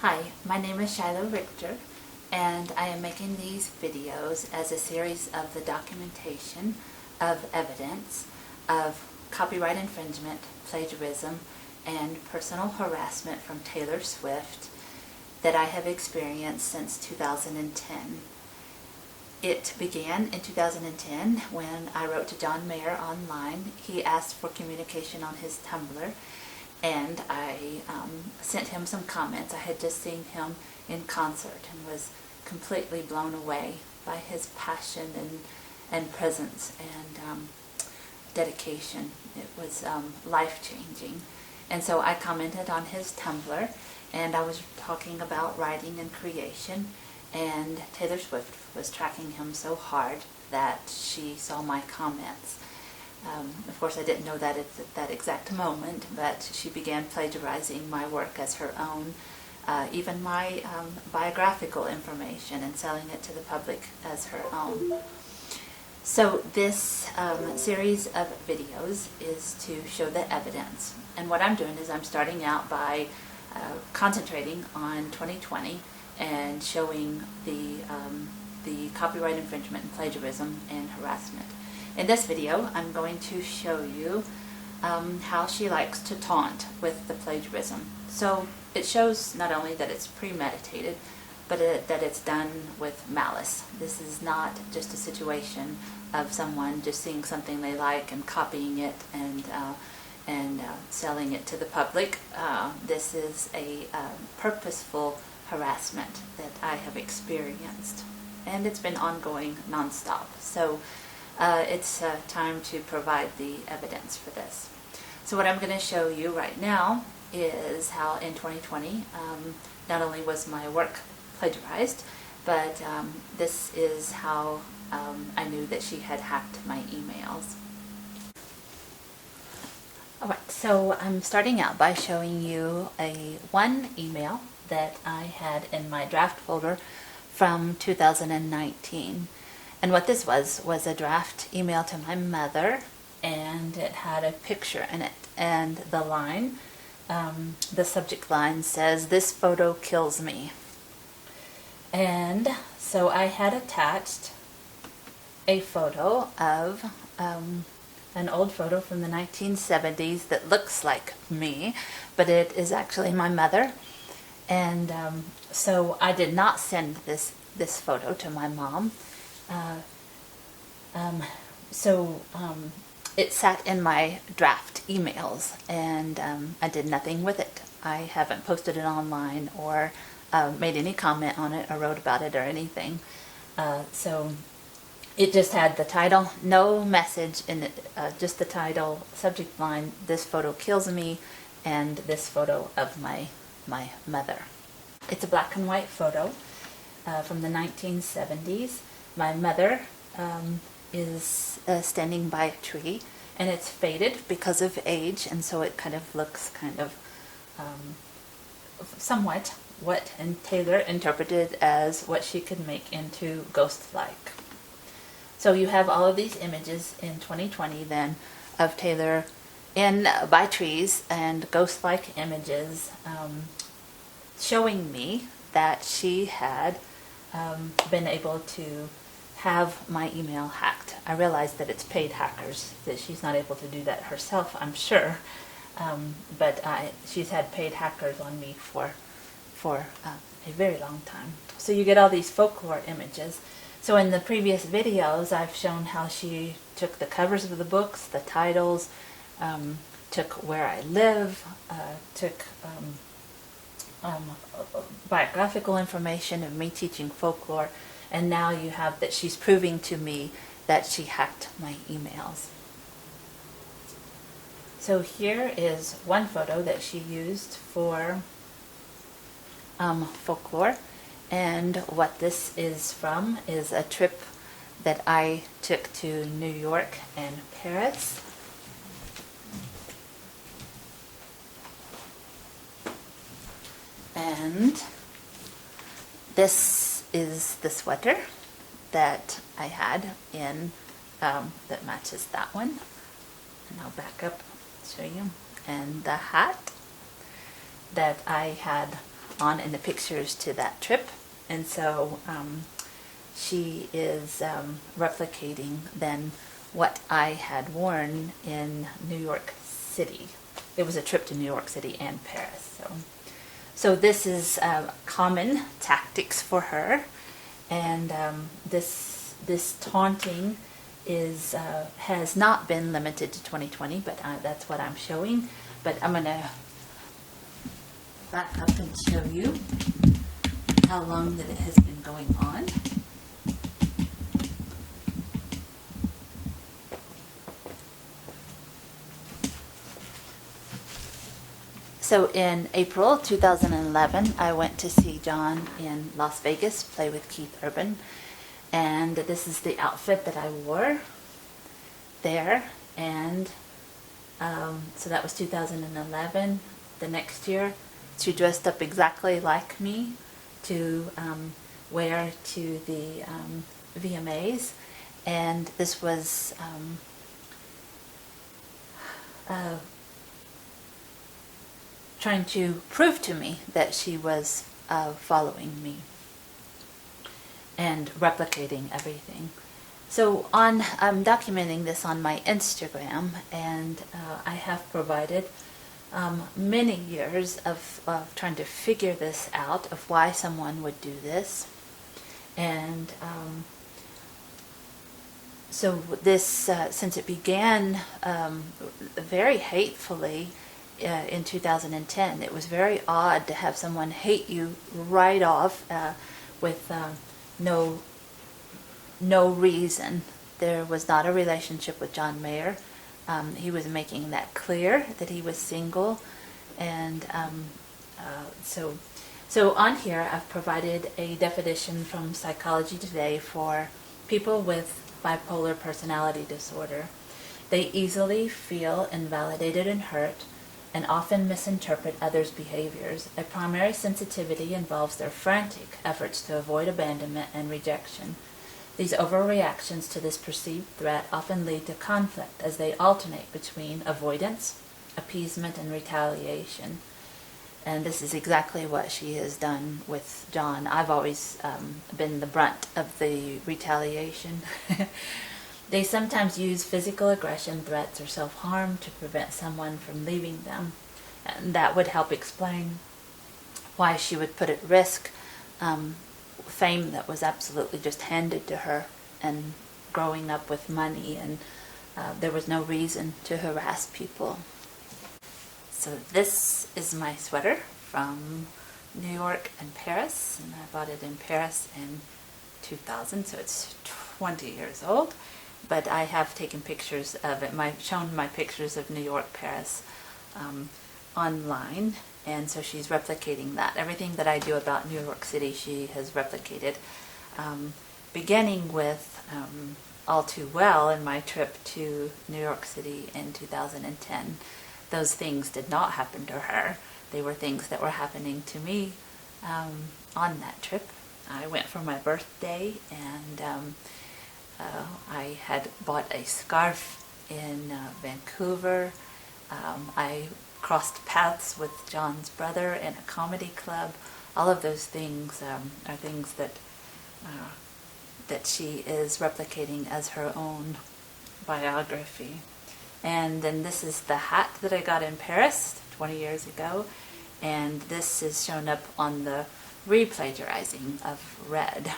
Hi, my name is Shiloh Richter, and I am making these videos as a series of the documentation of evidence of copyright infringement, plagiarism, and personal harassment from Taylor Swift that I have experienced since 2010. It began in 2010 when I wrote to John Mayer online. He asked for communication on his Tumblr, and I sent him some comments. I had just seen him in concert and was completely blown away by his passion and presence and dedication. It was life-changing. And so I commented on his Tumblr, and I was talking about writing and creation, and Taylor Swift was tracking him so hard that she saw my comments. Of course, I didn't know that at that exact moment, but she began plagiarizing my work as her own, even my biographical information, and selling it to the public as her own. So this series of videos is to show the evidence. And what I'm doing is I'm starting out by concentrating on 2020 and showing the copyright infringement and plagiarism and harassment. In this video, I'm going to show you how she likes to taunt with the plagiarism. So it shows not only that it's premeditated, but that it's done with malice. This is not just a situation of someone just seeing something they like and copying it and selling it to the public. This is a purposeful harassment that I have experienced, and it's been ongoing nonstop. So it's time to provide the evidence for this. So what I'm going to show you right now is how in 2020 not only was my work plagiarized, but this is how I knew that she had hacked my emails. Alright, so I'm starting out by showing you one email that I had in my draft folder from 2019. And what this was a draft email to my mother, and it had a picture in it. And the line, the subject line says, "This photo kills me." And so I had attached a photo of an old photo from the 1970s that looks like me, but it is actually my mother. And so I did not send this photo to my mom. It sat in my draft emails, and I did nothing with it. I haven't posted it online or made any comment on it or wrote about it or anything. So it just had the title, no message in it, just the title, subject line, "This photo kills me," and this photo of my mother. It's a black and white photo from the 1970s. My mother is standing by a tree, and it's faded because of age, and so it kind of looks somewhat what Taylor interpreted as what she could make into ghost-like. So you have all of these images in 2020 then of Taylor by trees and ghost-like images showing me that she had been able to have my email hacked. I realize that it's paid hackers, that she's not able to do that herself, I'm sure, but she's had paid hackers on me for a very long time. So you get all these folklore images. So in the previous videos, I've shown how she took the covers of the books, the titles, took where I live, took biographical information of me teaching folklore, and now you have that she's proving to me that she hacked my emails. So here is one photo that she used for folklore, and what this is from is a trip that I took to New York and Paris. And this is the sweater that I had in that matches that one. And I'll back up, show you. And the hat that I had on in the pictures to that trip. And so she is replicating then what I had worn in New York City. It was a trip to New York City and Paris. So this is common tactics for her, and this taunting is has not been limited to 2020, but that's what I'm showing. But I'm gonna back up and show you how long that it has been going on. So in April 2011, I went to see John in Las Vegas play with Keith Urban, and this is the outfit that I wore there. And so that was 2011. The next year, she dressed up exactly like me to wear to the VMAs, and this was trying to prove to me that she was following me and replicating everything. So I'm documenting this on my Instagram, and I have provided many years of trying to figure this out, of why someone would do this. And so this, since it began very hatefully in 2010, it was very odd to have someone hate you right off with no reason. There was not a relationship with John Mayer. He was making that clear that he was single, and so on here I've provided a definition from Psychology Today for people with bipolar personality disorder. They easily feel invalidated and hurt, and often misinterpret others' behaviors. A primary sensitivity involves their frantic efforts to avoid abandonment and rejection. These overreactions to this perceived threat often lead to conflict as they alternate between avoidance, appeasement, and retaliation. And this is exactly what she has done with John. I've always been the brunt of the retaliation. They sometimes use physical aggression, threats, or self-harm to prevent someone from leaving them. And that would help explain why she would put at risk fame that was absolutely just handed to her, and growing up with money, and there was no reason to harass people. So this is my sweater from New York and Paris, and I bought it in Paris in 2000, so it's 20 years old. But I have taken pictures of it, shown my pictures of New York, Paris online, and so she's replicating that. Everything that I do about New York City, she has replicated, beginning with All Too Well in my trip to New York City in 2010. Those things did not happen to her. They were things that were happening to me on that trip. I went for my birthday, and I had bought a scarf in Vancouver. I crossed paths with John's brother in a comedy club. All of those things are things that she is replicating as her own biography. And then this is the hat that I got in Paris 20 years ago, and this is shown up on the re-plagiarizing of Red.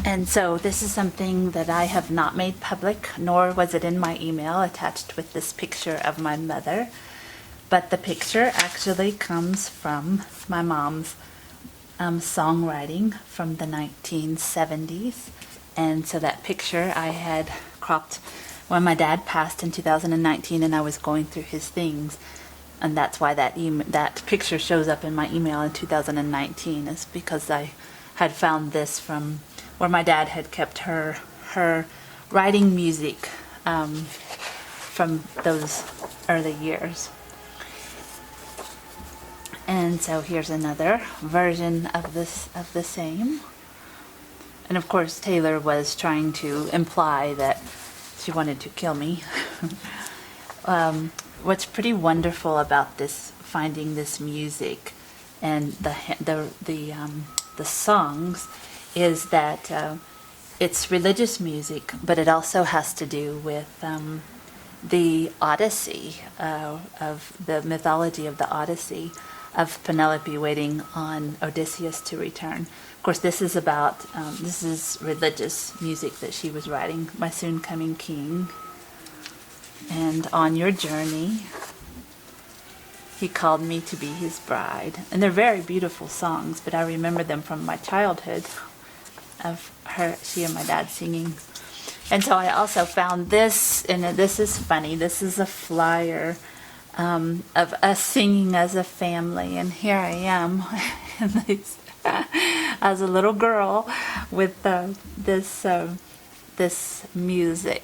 And so this is something that I have not made public, nor was it in my email attached with this picture of my mother. But the picture actually comes from my mom's songwriting from the 1970s. And so that picture I had cropped when my dad passed in 2019, and I was going through his things. And that's why that picture shows up in my email in 2019, is because I had found this from where my dad had kept her writing music from those early years. And so here's another version of the same. And of course Taylor was trying to imply that she wanted to kill me. What's pretty wonderful about this, finding this music, and the songs is that it's religious music, but it also has to do with the Odyssey, of the mythology of the Odyssey, of Penelope waiting on Odysseus to return. Of course, this is about, this is religious music that she was writing, My Soon Coming King. And On Your Journey, He Called Me to Be His Bride. And they're very beautiful songs, but I remember them from my childhood, of she and my dad singing. And so I also found this, and this is funny, this is a flyer of us singing as a family, and here I am as a little girl with this music.